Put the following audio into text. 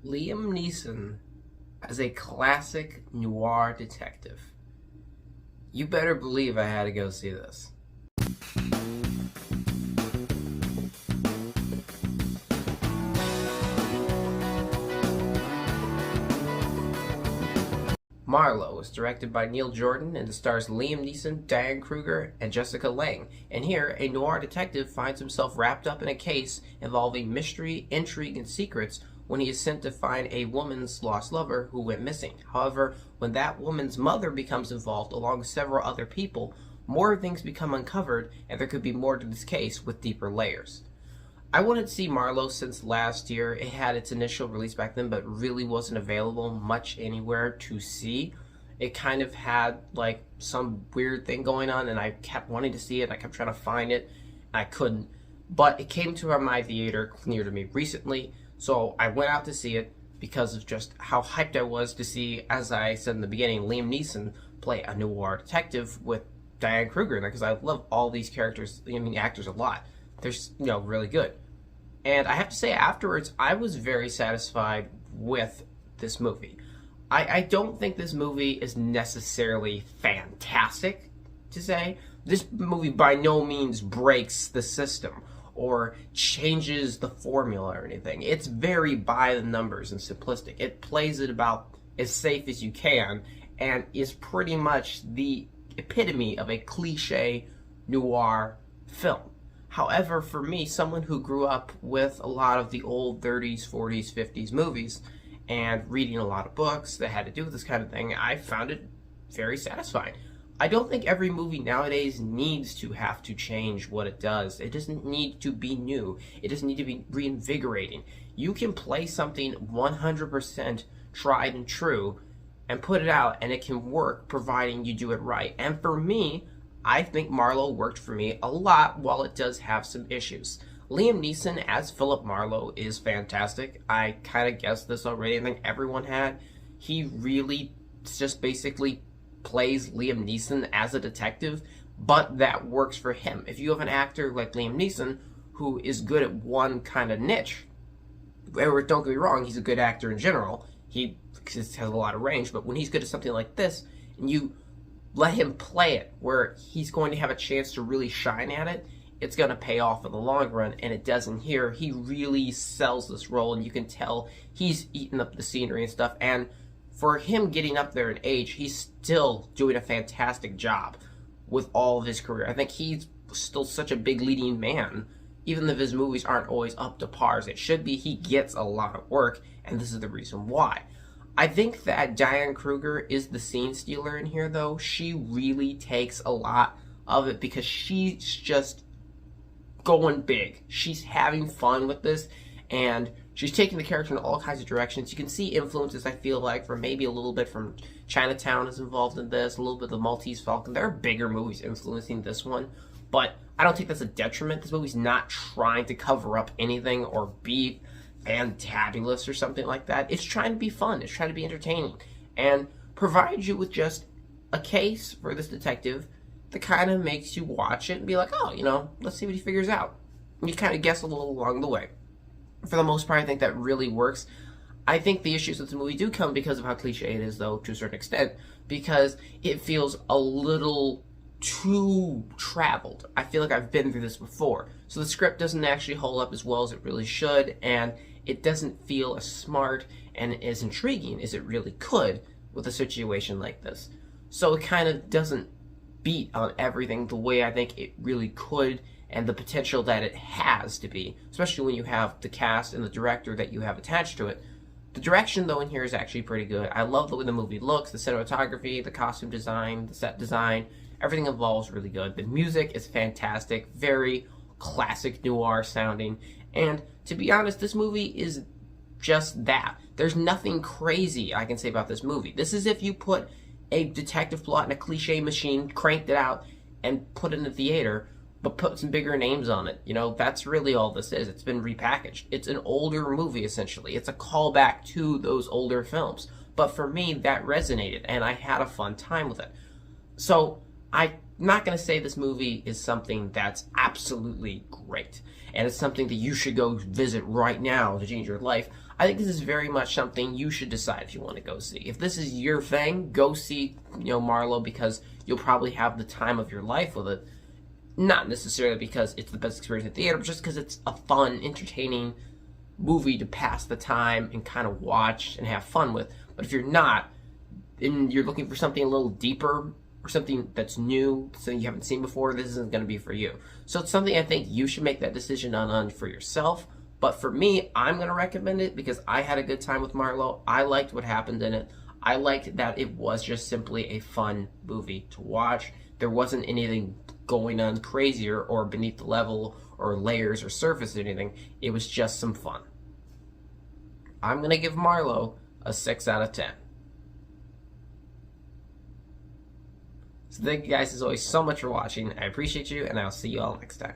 Liam Neeson as a classic noir detective. You better believe I had to go see this. Marlowe was directed by Neil Jordan and it stars Liam Neeson, Diane Kruger, and Jessica Lange. And here, a noir detective finds himself wrapped up in a case involving mystery, intrigue, and secrets when he is sent to find a woman's lost lover who went missing. However, when that woman's mother becomes involved along with several other people, more things become uncovered and there could be more to this case with deeper layers. I wanted to see Marlowe since last year. It had its initial release back then, but really wasn't available much anywhere to see. It kind of had like some weird thing going on, and I kept wanting to see it. I kept trying to find it, and I couldn't. But it came to my theater near to me recently, so I went out to see it because of just how hyped I was to see, as I said in the beginning, Liam Neeson play a noir detective with Diane Kruger, because I love all these characters, actors a lot. They're, really good. And I have to say, afterwards, I was very satisfied with this movie. I don't think this movie is necessarily fantastic, to say. This movie by no means breaks the system or changes the formula or anything. It's very by the numbers and simplistic. It plays it about as safe as you can and is pretty much the epitome of a cliche noir film. However, for me, someone who grew up with a lot of the old 30s, 40s, 50s movies and reading a lot of books that had to do with this kind of thing, I found it very satisfying. I don't think every movie nowadays needs to have to change what it does. It doesn't need to be new. It doesn't need to be reinvigorating. You can play something 100% tried and true and put it out, and it can work providing you do it right. And for me, I think Marlowe worked for me a lot, while it does have some issues. Liam Neeson as Philip Marlowe is fantastic. I kind of guessed this already. I think everyone had. He really just basically plays Liam Neeson as a detective, but that works for him. If you have an actor like Liam Neeson who is good at one kind of niche, or don't get me wrong, he's a good actor in general. He has a lot of range, but when he's good at something like this, and you let him play it where he's going to have a chance to really shine at it, it's going to pay off in the long run, and it doesn't here. He really sells this role, and you can tell he's eating up the scenery and stuff, and for him getting up there in age, he's still doing a fantastic job with all of his career. I think he's still such a big leading man, even if his movies aren't always up to par as it should be. He gets a lot of work, and this is the reason why. I think that Diane Kruger is the scene stealer in here, though. She really takes a lot of it because she's just going big. She's having fun with this, and she's taking the character in all kinds of directions. You can see influences, I feel like, from maybe a little bit from Chinatown is involved in this, a little bit of the Maltese Falcon. There are bigger movies influencing this one, but I don't think that's a detriment. This movie's not trying to cover up anything or be fantabulous or something like that. It's trying to be fun. It's trying to be entertaining and provide you with just a case for this detective that kind of makes you watch it and be like, oh, let's see what he figures out. And you kind of guess a little along the way. For the most part, I think that really works. I think the issues with the movie do come because of how cliche it is, though, to a certain extent, because it feels a little too traveled. I feel like I've been through this before. So the script doesn't actually hold up as well as it really should, and it doesn't feel as smart and as intriguing as it really could with a situation like this. So it kind of doesn't beat on everything the way I think it really could and the potential that it has to be, especially when you have the cast and the director that you have attached to it. The direction, though, in here is actually pretty good. I love the way the movie looks, the cinematography, the costume design, the set design. Everything involved is really good. The music is fantastic, very classic noir sounding. And to be honest, this movie is just that. There's nothing crazy I can say about this movie. This is if you put a detective plot in a cliche machine, cranked it out, and put it in the theater, but put some bigger names on it. That's really all this is. It's been repackaged. It's an older movie, essentially. It's a callback to those older films. But for me, that resonated, and I had a fun time with it. So I'm not going to say this movie is something that's absolutely great, and it's something that you should go visit right now to change your life. I think this is very much something you should decide if you want to go see. If this is your thing, go see, Marlowe, because you'll probably have the time of your life with it. Not necessarily because it's the best experience in theater, but just because it's a fun, entertaining movie to pass the time and kind of watch and have fun with. But if you're not, and you're looking for something a little deeper or something that's new, something you haven't seen before, this isn't going to be for you. So it's something I think you should make that decision on for yourself. But for me, I'm going to recommend it because I had a good time with Marlowe. I liked what happened in it. I liked that it was just simply a fun movie to watch. There wasn't anything going on crazier or beneath the level or layers or surface or anything. It was just some fun. I'm going to give Marlowe a 6 out of 10. So thank you guys as always so much for watching. I appreciate you, and I'll see you all next time.